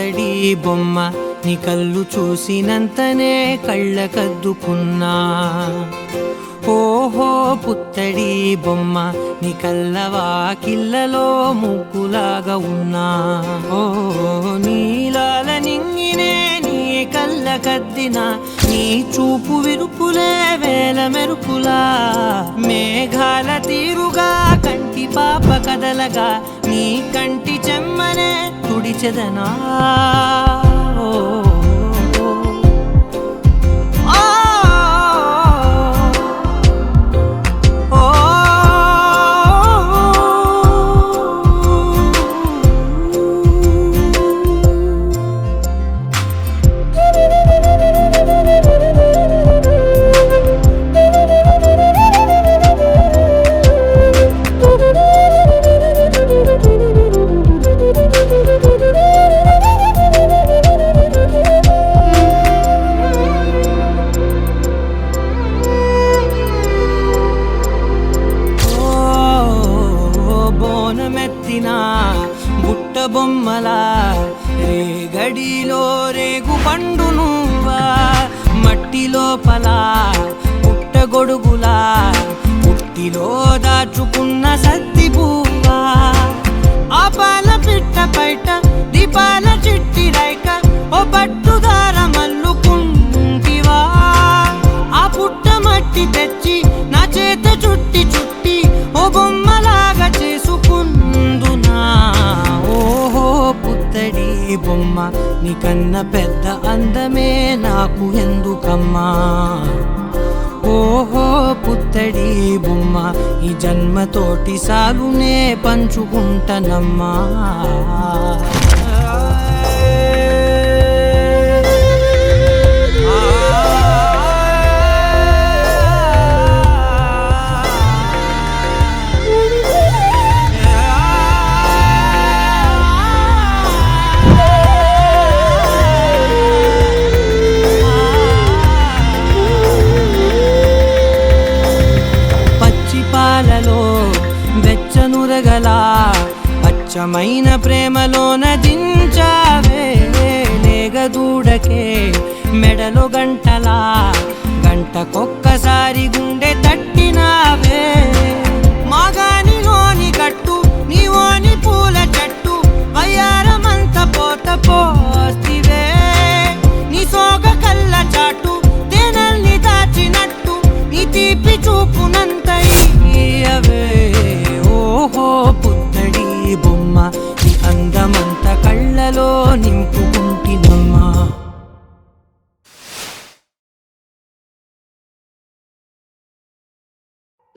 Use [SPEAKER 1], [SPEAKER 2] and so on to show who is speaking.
[SPEAKER 1] పుత్తడి బొమ్మ నీ కళ్ళు చూసినంతనే కళ్ళకద్దుకున్నా. ఓహో పుత్తడి బొమ్మ నీ కళ్ళవాకిళ్ళలో ముగ్గులాగా ఉన్నా. ఓ నీలాల నింగినే నీ కళ్ళకద్దిన నీ చూపు విరుపులే వేల మెరుపులా. మేఘాల తీరుగా కంటి పాప కదలగా నీ కంటి చెమ్మనే తుడిచెదనా. బుట్ట బొమ్మలా రేగడిలో రేగు పండు నువ్వా. మట్టి లోపల పుట్టగొడుగులా పుట్టిలో దాచుకున్న సత్తి పువ్వా. ఆ పాల పిట్ట పైట దీపాల చిట్టి రైక ఓ పట్టుదార మల్లుకుంటివా. ఆ పుట్ట మట్టి తెచ్చి నా చేత చుట్టి చుట్టి ఓ బొమ్మలాగా చేసుకుందునా. ఓహో పుత్తడి బొమ్మ నీకన్న పెద్ద అందమే నాకు ఎందుకమ్మా. ఓహో పుత్తడి బొమ్మ ఈ జన్మతోటి సాలునే పంచుకుంటనమ్మా. పాలలో వెచ్చనురగల పచ్చమైన ప్రేమలోన దించావే. లేగదూడకే మెడలో గంటలా గంటకొక్కసారి గుండె తట్టినావే.